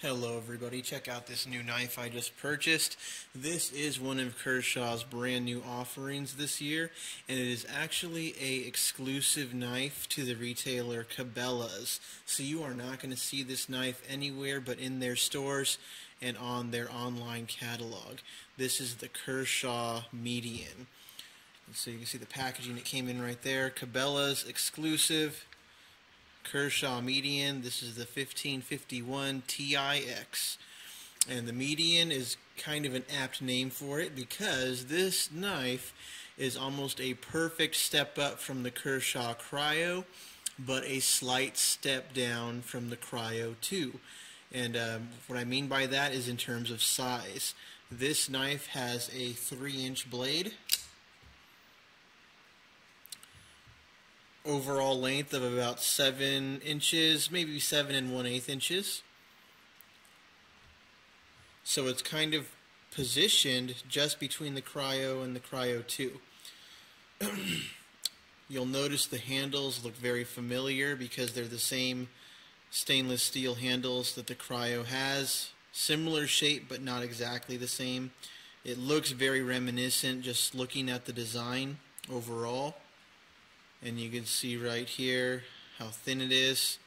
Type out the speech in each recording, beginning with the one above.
Hello everybody, check out this new knife I just purchased. This is one of Kershaw's brand new offerings this year, and it is actually a exclusive knife to the retailer Cabelas. So you are not going to see this knife anywhere but in their stores and on their online catalog. This is the Kershaw Median. So you can see the packaging that came in right there. Cabelas exclusive. Kershaw Median. This is the 1551 TIX, and the Median is kind of an apt name for it because this knife is almost a perfect step up from the Kershaw Cryo, but a slight step down from the Cryo 2. And what I mean by that is in terms of size. This knife has a 3-inch blade, overall length of about 7 inches, maybe 7 1/8 inches. So it's kind of positioned just between the Cryo and the Cryo 2. You'll notice the handles look very familiar because they're the same stainless steel handles that the Cryo has. Similar shape but not exactly the same. It looks very reminiscent just looking at the design overall. And you can see right here how thin it is.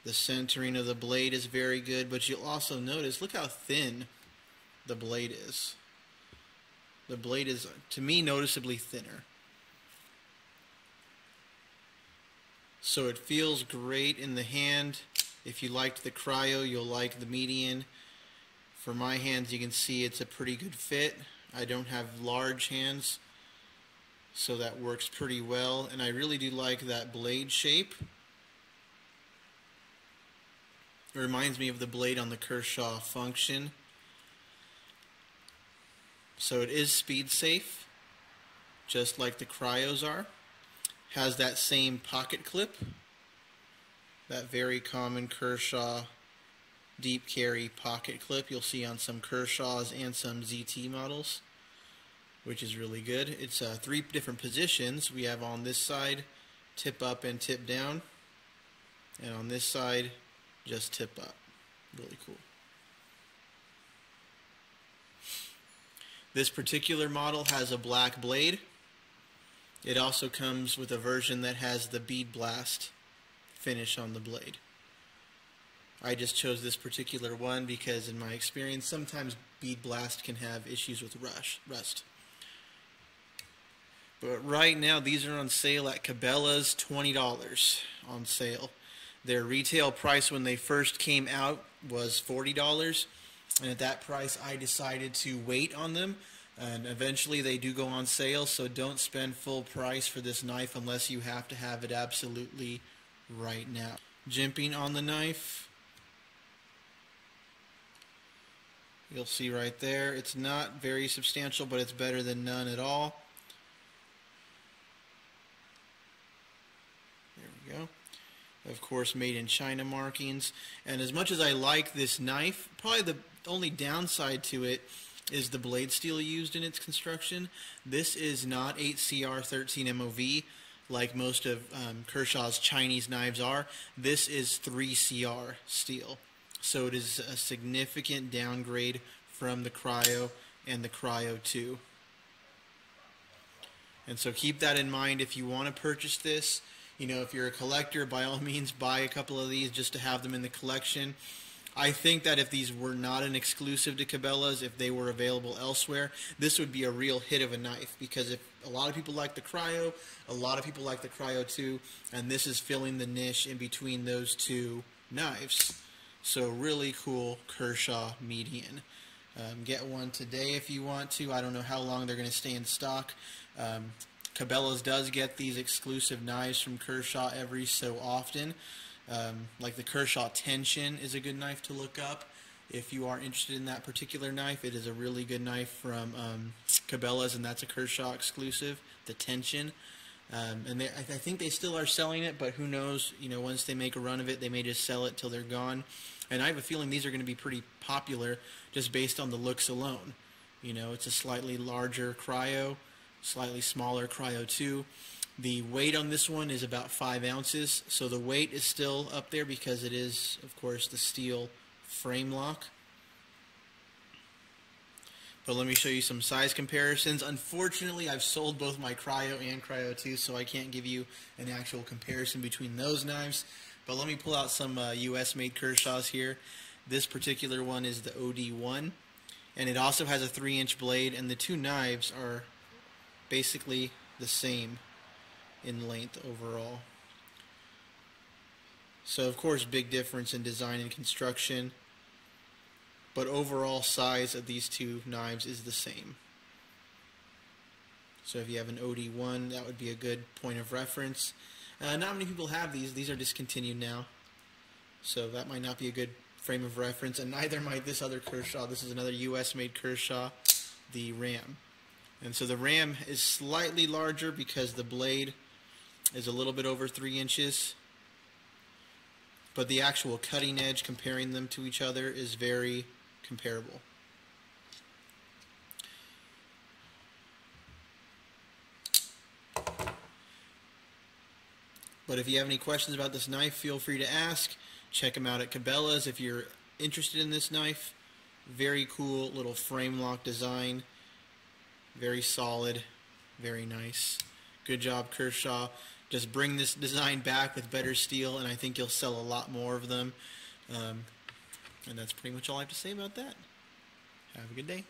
The centering of the blade is very good, but you'll also notice, look how thin the blade is. The blade is, to me, noticeably thinner. So it feels great in the hand. If you liked the Cryo, you'll like the Median. For my hands, you can see it's a pretty good fit. I don't have large hands, so that works pretty well, and I really do like that blade shape. It reminds me of the blade on the Kershaw Function. So it is speed safe, just like the Cryos are. Has that same pocket clip, that very common Kershaw deep carry pocket clip you'll see on some Kershaws and some ZT models, which is really good. It's 3 different positions. We have on this side, tip up and tip down, and on this side, just tip up. Really cool. This particular model has a black blade. It also comes with a version that has the bead blast finish on the blade. I just chose this particular one because in my experience, sometimes bead blast can have issues with rust. But right now, these are on sale at Cabelas, $20 on sale. Their retail price when they first came out was $40, and at that price I decided to wait on them, and eventually they do go on sale, so don't spend full price for this knife unless you have to have it absolutely right now. Jimping on the knife, you'll see right there, it's not very substantial, but it's better than none at all. Go. Of course, made in China markings. And as much as I like this knife, probably the only downside to it is the blade steel used in its construction. This is not 8CR13 MOV like most of Kershaw's Chinese knives are. This is 3CR steel. So it is a significant downgrade from the Cryo and the Cryo 2. And so keep that in mind if you want to purchase this. You know, if you're a collector, by all means buy a couple of these just to have them in the collection. I think that if these were not an exclusive to Cabelas, if they were available elsewhere, this would be a real hit of a knife, because if a lot of people like the Cryo, a lot of people like the Cryo 2, and this is filling the niche in between those two knives. So really cool Kershaw Median. Get one today if you want to. I don't know how long they're going to stay in stock. Cabelas does get these exclusive knives from Kershaw every so often. Like the Kershaw Tension is a good knife to look up if you are interested in that particular knife. It is a really good knife from Cabelas, and that's a Kershaw exclusive, the Tension. And I think they still are selling it, but who knows? You know, once they make a run of it, they may just sell it till they're gone. And I have a feeling these are going to be pretty popular just based on the looks alone. You know, it's a slightly larger Cryo, slightly smaller Cryo 2. The weight on this one is about 5 ounces, so the weight is still up there because it is, of course, the steel frame lock. But let me show you some size comparisons. Unfortunately, I've sold both my Cryo and Cryo 2, so I can't give you an actual comparison between those knives. But let me pull out some US-made Kershaws here. This particular one is the OD1, and it also has a 3-inch blade, and the two knives are basically the same in length overall. So of course, big difference in design and construction, but overall size of these two knives is the same. So if you have an OD1, that would be a good point of reference. Not many people have these. These are discontinued now, so that might not be a good frame of reference, and neither might this other Kershaw. This is another US-made Kershaw, the Ram. And so the Ram is slightly larger because the blade is a little bit over 3 inches, but the actual cutting edge, comparing them to each other, is very comparable. But if you have any questions about this knife, feel free to ask. Check them out at Cabelas if you're interested in this knife. Very cool little frame lock design. Very solid. Very nice. Good job, Kershaw. Just bring this design back with better steel, and I think you'll sell a lot more of them. And that's pretty much all I have to say about that. Have a good day.